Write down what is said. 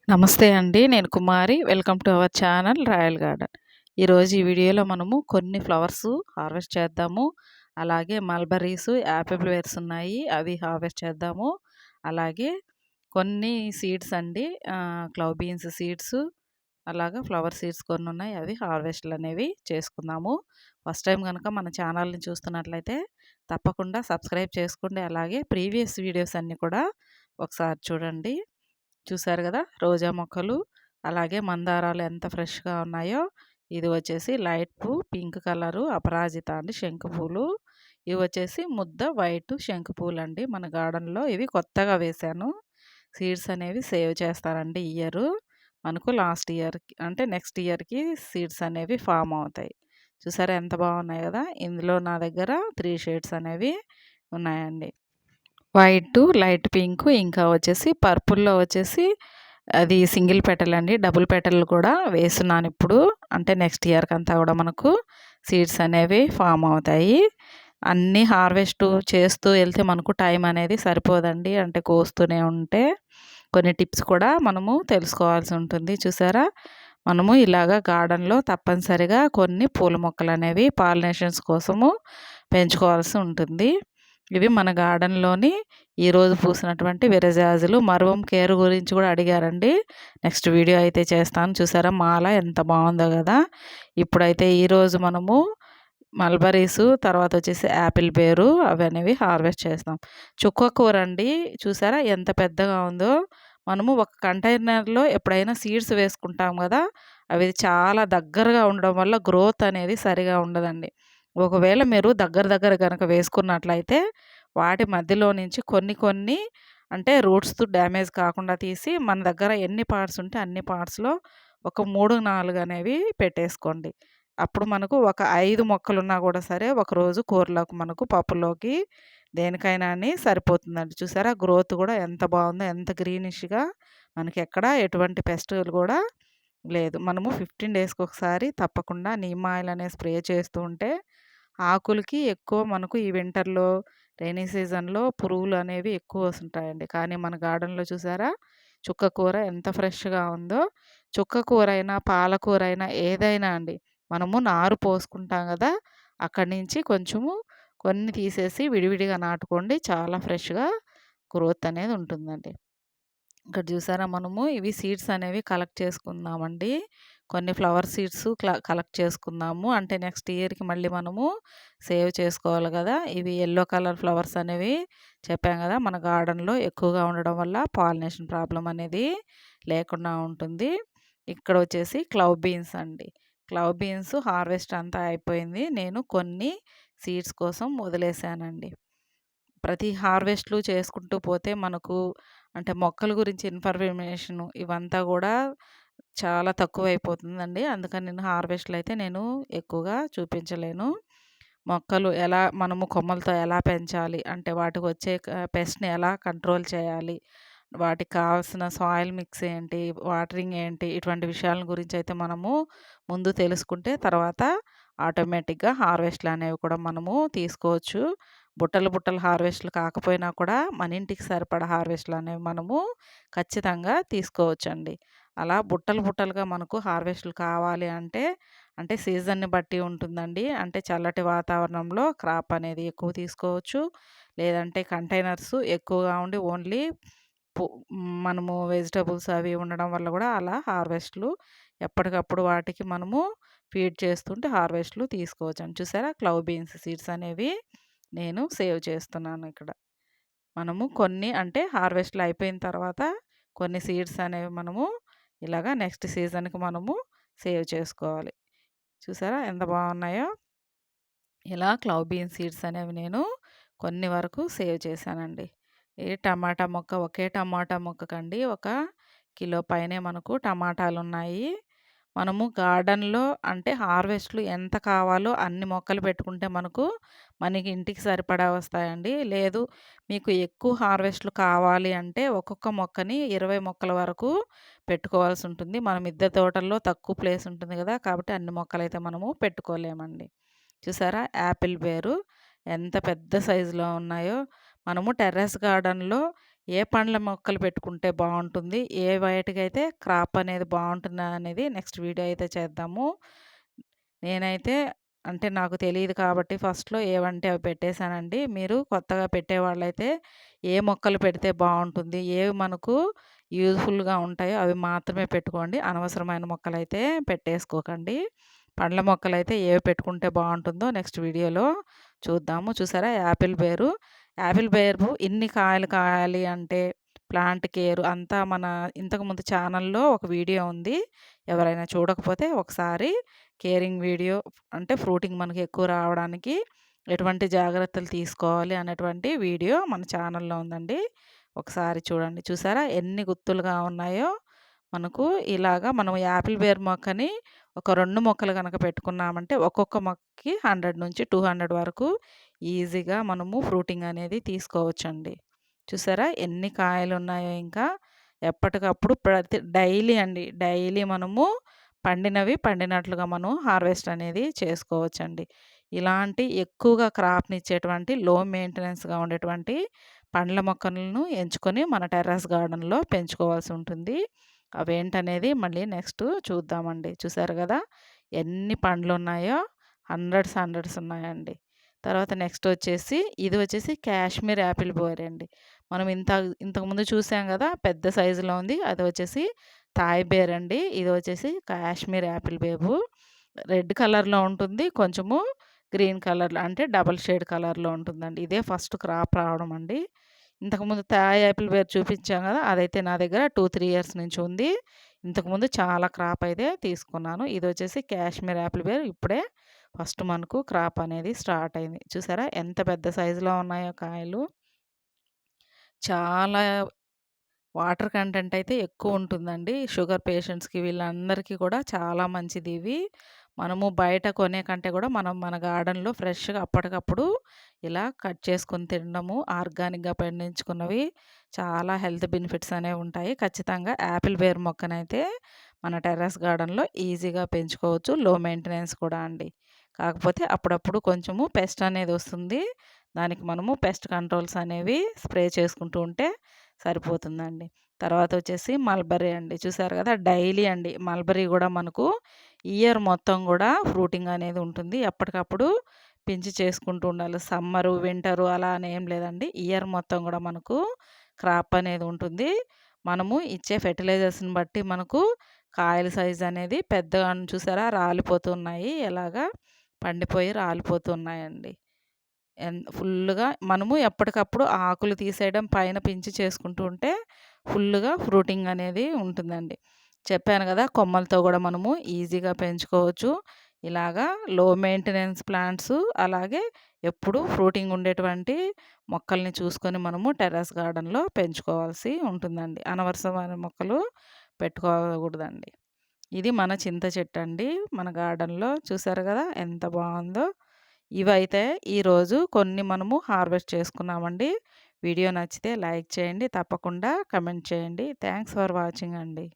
నమస్తే అండి. నేను Kumari. Welcome to our channel Royal Garden. ఈరోజు ఈ వీడియోలో మనము కొన్ని ఫ్లవర్స్ హార్వెస్ట్ చేద్దాము. అలాగే మల్బరీస్, యాపిల్ వేర్స్ ఉన్నాయి. అవి హార్వెస్ట్ చేద్దాము. అలాగే కొన్ని సీడ్స్ అండి. క్లవ్ బీన్స్ సీడ్స్, అలాగా ఫ్లవర్ సీడ్స్ కొన్ని ఉన్నాయి. అవి హార్వెస్ట్‌లు అనేవి చేసుకుందాము. ఫస్ట్ టైం గనక మన ఛానల్‌ని చూస్తున్నట్లయితే తప్పకుండా సబ్స్క్రైబ్ చేసుకోండి. అలాగే ప్రీవియస్ వీడియోస్ అన్నీ కూడా ఒకసారి చూడండి. చూసారు కదా, రోజా మొక్కలు అలాగే మందారాలు ఎంత ఫ్రెష్గా ఉన్నాయో. ఇది వచ్చేసి లైట్ పింక్ కలరు అపరాజిత అండి, శంకు పూలు. ఇవి వచ్చేసి ముద్ద వైట్ శంకు పూలు అండి. మన గార్డెన్లో ఇవి కొత్తగా వేశాను. సీడ్స్ అనేవి సేవ్ చేస్తారండి ఇయర్. మనకు లాస్ట్ ఇయర్కి అంటే నెక్స్ట్ ఇయర్కి సీడ్స్ అనేవి ఫామ్ అవుతాయి. చూసారా ఎంత బాగున్నాయి కదా. ఇందులో నా దగ్గర 3 షేడ్స్ అనేవి ఉన్నాయండి. వైట్, లైట్ పింక్, ఇంకా వచ్చేసి పర్పుల్‌లో వచ్చేసి అది సింగిల్ పెటల్ అండి. డబుల్ పెటల్ కూడా వేస్తున్నాను ఇప్పుడు. అంటే నెక్స్ట్ ఇయర్‌కంతా కూడా మనకు సీడ్స్ అనేవి ఫామ్ అవుతాయి. అన్నీ హార్వెస్ట్ చేస్తూ వెళ్తే మనకు టైం అనేది సరిపోదండి. అంటే కోస్తూనే ఉంటే కొన్ని టిప్స్ కూడా మనము తెలుసుకోవాల్సి ఉంటుంది. చూసారా, మనము ఇలాగా గార్డెన్‌లో తప్పనిసరిగా కొన్ని పూల మొక్కలనేవి పాలినేషన్స్ కోసము పెంచుకోవాల్సి ఉంటుంది. ఇవి మన గార్డెన్‌లోని ఈరోజు పూసినటువంటి విరజాజులు. మరువం కేర్ గురించి కూడా అడిగారండి. నెక్స్ట్ వీడియో అయితే చేస్తాను. చూసారా మాల ఎంత బాగుందో కదా. ఇప్పుడైతే ఈరోజు మనము మల్బరీస్, తర్వాత వచ్చేసి యాపిల్ బేరు అవనేవి హార్వెస్ట్ చేస్తాం. చుక్క కూర అండి. చూసారా ఎంత పెద్దగా ఉందో. మనము ఒక కంటైనర్‌లో ఎప్పుడైనా సీడ్స్ వేసుకుంటాం కదా, అవి చాలా దగ్గరగా ఉండడం వల్ల గ్రోత్ అనేది సరిగా ఉండదండి. ఒకవేళ మీరు దగ్గర దగ్గర గనక వేసుకున్నట్లయితే వాటి మధ్యలో నుంచి కొన్ని కొన్ని అంటే రూట్స్ డ్యామేజ్ కాకుండా తీసి మన దగ్గర ఎన్ని పార్ట్స్ ఉంటే అన్ని పార్ట్స్‌లో ఒక 3, 4 అనేవి పెట్టేసుకోండి. అప్పుడు మనకు ఒక 5 మొక్కలున్నా కూడా సరే ఒకరోజు కూరలోకి మనకు పప్పులోకి దేనికైనా అని సరిపోతుందండి. చూసారా గ్రోత్ కూడా ఎంత బాగుందో, ఎంత గ్రీనిష్‌గా. మనకి ఎక్కడ ఎటువంటి పెస్టులు కూడా లేదు. మనము 15 డేస్‌కి ఒకసారి తప్పకుండా నీమ్ ఆయిల్ అనేది స్ప్రే చేస్తూ ఉంటే ఆకులకి ఎక్కువ మనకు ఈ వింటర్‌లో, రైనీ సీజన్‌లో పురుగులు అనేవి ఎక్కువ వస్తుంటాయండి. కానీ మన గార్డెన్‌లో చూసారా చుక్క కూర ఎంత ఫ్రెష్‌గా ఉందో. చుక్క కూరైనా, పాలకూరైనా ఏదైనా అండి. మనము నారు పోసుకుంటాం గదా, అక్కడి నుంచి కొంచెము కొన్ని తీసేసి విడివిడిగా నాటుకోండి. చాలా ఫ్రెష్‌గా గ్రోత్ అనేది ఉంటుందండి. ఇక్కడ చూసారా మనము ఇవి సీడ్స్ అనేవి కలెక్ట్ చేసుకుందామండి. కొన్ని ఫ్లవర్ సీడ్స్ కలెక్ట్ చేసుకుందాము. అంటే నెక్స్ట్ ఇయర్‌కి మళ్ళీ మనము సేవ్ చేసుకోవాలి కదా. ఇవి యెల్లో కలర్ ఫ్లవర్స్ అనేవి చెప్పాం కదా, మన గార్డెన్‌లో ఎక్కువగా ఉండడం వల్ల పాలినేషన్ ప్రాబ్లమ్ అనేది లేకుండా ఉంటుంది. ఇక్కడ వచ్చేసి క్లవ్ బీన్స్ అండి. క్లవ్ బీన్స్ హార్వెస్ట్ అంతా అయిపోయింది. నేను కొన్ని సీడ్స్ కోసం వదిలేసానండి. ప్రతి హార్వెస్ట్‌లు చేసుకుంటూ పోతే మనకు అంటే మొక్కల గురించి ఇన్ఫర్మేషను ఇవంతా గూడా చాలా తక్కువైపోతుందండి. అందుకని నేను హార్వెస్ట్‌లు అయితే నేను ఎక్కువగా చూపించలేను. మొక్కలు ఎలా మనము కొమ్మలతో ఎలా పెంచాలి, అంటే వాటికొచ్చే పెస్ట్‌ని ఎలా కంట్రోల్ చేయాలి, వాటికి కావాల్సిన సాయిల్ మిక్స్ ఏంటి, వాటరింగ్ ఏంటి, ఇటువంటి విషయాల గురించి అయితే మనము ముందు తెలుసుకుంటే తర్వాత ఆటోమేటిక్‌గా హార్వెస్ట్‌లు అనేవి కూడా మనము తీసుకోవచ్చు. బుట్టలు బుట్టలు హార్వెస్ట్‌లు కాకపోయినా కూడా మన ఇంటికి సరిపడా హార్వెస్ట్‌లు అనేవి మనము ఖచ్చితంగా తీసుకోవచ్చండి. అలా బుట్టలు బుట్టలుగా మనకు హార్వెస్ట్‌లు కావాలి అంటే, అంటే సీజన్‌ని బట్టి ఉంటుందండి. అంటే చల్లటి వాతావరణంలో క్రాప్ అనేది ఎక్కువ తీసుకోవచ్చు. లేదంటే కంటైనర్స్ ఎక్కువగా ఉండి ఓన్లీ పు మనము వెజిటబుల్స్ అవి ఉండడం వల్ల కూడా అలా హార్వెస్ట్‌లు ఎప్పటికప్పుడు వాటికి మనము ఫీడ్ చేస్తుంటే హార్వెస్ట్‌లు తీసుకోవచ్చండి. చూసారా క్లవ్ బీన్స్ సీడ్స్ అనేవి నేను సేవ్ చేస్తున్నాను ఇక్కడ. మనము కొన్ని అంటే హార్వెస్ట్‌లు అయిపోయిన తర్వాత కొన్ని సీడ్స్ అనేవి మనము ఇలాగా నెక్స్ట్ సీజన్‌కి మనము సేవ్ చేసుకోవాలి. చూసారా ఎంత బాగున్నాయో. ఇలా క్లవ్ బీన్ సీడ్స్ అనేవి నేను కొన్ని వరకు సేవ్ చేశానండి. ఈ టమాటా మొక్క, ఒకే టమాటా మొక్కకండి ఒక కిలో పైనే మనకు టమాటాలున్నాయి. మనము గార్డెన్‌లో అంటే హార్వెస్ట్‌లు ఎంత కావాలో అన్ని మొక్కలు పెట్టుకుంటే మనకి ఇంటికి సరిపడా వస్తాయండి. లేదు మీకు ఎక్కువ హార్వెస్ట్‌లు కావాలి అంటే ఒక్కొక్క మొక్కని 20 మొక్కల వరకు పెట్టుకోవాల్సి ఉంటుంది. మన మిద్దె తోటల్లో తక్కువ ప్లేస్ ఉంటుంది కదా, కాబట్టి అన్ని మొక్కలైతే మనము పెట్టుకోలేమండి. చూసారా యాపిల్ బేరు ఎంత పెద్ద సైజులో ఉన్నాయో. మనము టెర్రస్ గార్డెన్‌లో ఏ పండ్ల మొక్కలు పెట్టుకుంటే బావుంటుంది, ఏ వాటికైతే క్రాప్ అనేది బావుంటుందనేది నెక్స్ట్ వీడియో అయితే చేద్దాము. నేనైతే అంటే నాకు తెలీదు కాబట్టి ఫస్ట్‌లో ఏవంటే అవి పెట్టేసానండి. మీరు కొత్తగా పెట్టేవాళ్ళైతే ఏ మొక్కలు పెడితే బావుంటుంది, ఏవి మనకు యూజ్‌ఫుల్‌గా ఉంటాయో అవి మాత్రమే పెట్టుకోండి. అనవసరమైన మొక్కలైతే పెట్టేసుకోకండి. పండ్ల మొక్కలైతే ఏవి పెట్టుకుంటే బావుంటుందో నెక్స్ట్ వీడియోలో చూద్దాము. చూసారా యాపిల్ బేరు. యాపిల్ బేరు ఇన్ని కాయలు కాయాలి అంటే ప్లాంట్ కేర్ అంతా మన ఇంతకుముందు ఛానల్‌లో ఒక వీడియో ఉంది. ఎవరైనా చూడకపోతే ఒకసారి కేరింగ్ వీడియో అంటే ఫ్రూటింగ్ మనకి ఎక్కువ రావడానికి ఎటువంటి జాగ్రత్తలు తీసుకోవాలి అనేటువంటి వీడియో మన ఛానల్‌లో ఉందండి. ఒకసారి చూడండి. చూసారా ఎన్ని గుత్తులుగా ఉన్నాయో మనకు ఇలాగా మనం యాపిల్ బేర్ మొక్కని ఒక 2 మొక్కలు గనక పెట్టుకున్నామంటే ఒక్కొక్క మొక్కకి 100-200 వరకు ఈజీగా మనము ఫ్రూటింగ్ అనేది తీసుకోవచ్చండి. చూసారా ఎన్ని కాయలున్నాయో ఇంకా ఎప్పటికప్పుడు డైలీ అండి. డైలీ మనము పండినట్లుగా మనం హార్వెస్ట్ అనేది చేసుకోవచ్చండి. ఇలాంటి ఎక్కువగా క్రాప్‌నిచ్చేటువంటి లో మెయింటెనెన్స్‌గా ఉండేటువంటి పండ్ల మొక్కలను ఎంచుకొని మన టెర్రస్ గార్డెన్‌లో పెంచుకోవాల్సి ఉంటుంది. అవేంటనేది మళ్ళీ నెక్స్ట్ చూద్దామండి. చూసారు గదా! ఎన్ని పండ్లున్నాయో హండ్రెడ్స్ ఉన్నాయండి. తర్వాత నెక్స్ట్ వచ్చేసి ఇది వచ్చేసి కాశ్మీర్ యాపిల్ బోర్ అండి. మనం ఇంతకుముందు చూసాం గదా! పెద్ద సైజులో ఉంది. అది వచ్చేసి థాయ్ బేర్ అండి. ఇది వచ్చేసి కాశ్మీర్ యాపిల్ బేబు. రెడ్ కలర్‌లో ఉంటుంది. కొంచెము గ్రీన్ కలర్‌లో అంటే డబుల్ షేడ్ కలర్‌లో ఉంటుందండి. ఇదే ఫస్ట్ క్రాప్ రావడం అండి. ఇంతకుముందు థాయ్ యాపిల్ బేర్ చూపించాం గదా! అదైతే నా దగ్గర 2, 3 ఇయర్స్ నుంచి ఉంది. ఇంతకుముందు చాలా క్రాప్ అయితే తీసుకున్నాను. ఇదొచ్చేసి కాశ్మీర్ యాపిల్ బేర్ ఇప్పుడే ఫస్ట్ మనకు క్రాప్ అనేది స్టార్ట్ అయింది. చూసారా ఎంత పెద్ద సైజులో ఉన్నాయో కాయలు. చాలా వాటర్ కంటెంట్ అయితే ఎక్కువుంటుందండి. షుగర్ పేషెంట్స్‌కి వీళ్ళందరికీ కూడా చాలా మంచిదివి. మనము బయట కొనే కంటే కూడా మనం మన గార్డెన్‌లో ఫ్రెష్‌గా అప్పటికప్పుడు ఇలా కట్ చేసుకొని తినడము, ఆర్గానిక్‌గా పండించుకున్నవి చాలా హెల్త్ బెనిఫిట్స్ అనేవి ఉంటాయి. ఖచ్చితంగా యాపిల్ బేర్ మొక్కనైతే మన టెర్రస్ గార్డెన్‌లో ఈజీగా పెంచుకోవచ్చు. లో మెయింటెనెన్స్ కూడా అండి. కాకపోతే అప్పుడప్పుడు కొంచెము పెస్ట్ అనేది వస్తుంది. దానికి మనము పెస్ట్ కంట్రోల్స్ అనేవి స్ప్రే చేసుకుంటూ ఉంటే సరిపోతుందండి. తర్వాత వచ్చేసి మల్బరీ అండి. చూసారు కదా! డైలీ అండి. మల్బరీ గూడా మనకు ఇయర్ మొత్తం గూడా ఫ్రూటింగ్ అనేది ఉంటుంది. ఎప్పటికప్పుడు పించి చేసుకుంటూ ఉండాలి. సమ్మరు, వింటరు అలా అని ఏం లేదండి. ఇయర్ మొత్తం గూడా మనకు క్రాప్ అనేది ఉంటుంది. మనము ఇచ్చే ఫెర్టిలైజర్స్‌ని బట్టి మనకు కాయల సైజ్ అనేది పెద్దగా చూసారా రాలిపోతున్నాయి. ఎలాగా పండిపోయి రాలిపోతున్నాయండి. ఫుల్లుగా మనము ఎప్పటికప్పుడు ఆకులు తీసేయడం, పైన పించి చేసుకుంటూ ఉంటే ఫుల్లుగా ఫ్రూటింగ్ అనేది ఉంటుందండి. చెప్పాను గదా! కొమ్మలతో గూడా మనము ఈజీగా పెంచుకోవచ్చు. ఇలాగా లో మెయింటెనెన్స్ ప్లాంట్స్ అలాగే ఎప్పుడు ఫ్రూటింగ్ ఉండేటువంటి మొక్కల్ని చూసుకొని మనము టెర్రస్ గార్డెన్‌లో పెంచుకోవాల్సి ఉంటుందండి. అనవసరమైన మొక్కలు పెట్టుకోకూడదండి. ఇది మన చింత చెట్టండి. మన గార్డెన్‌లో చూసారు గదా! ఎంత బావుందో. ఇవైతే ఈరోజు కొన్ని మనము హార్వెస్ట్ చేసుకున్నామండి. వీడియో నచ్చితే లైక్ చేయండి. తప్పకుండా కమెంట్ చేయండి. థాంక్స్ ఫర్ వాచింగ్ అండి.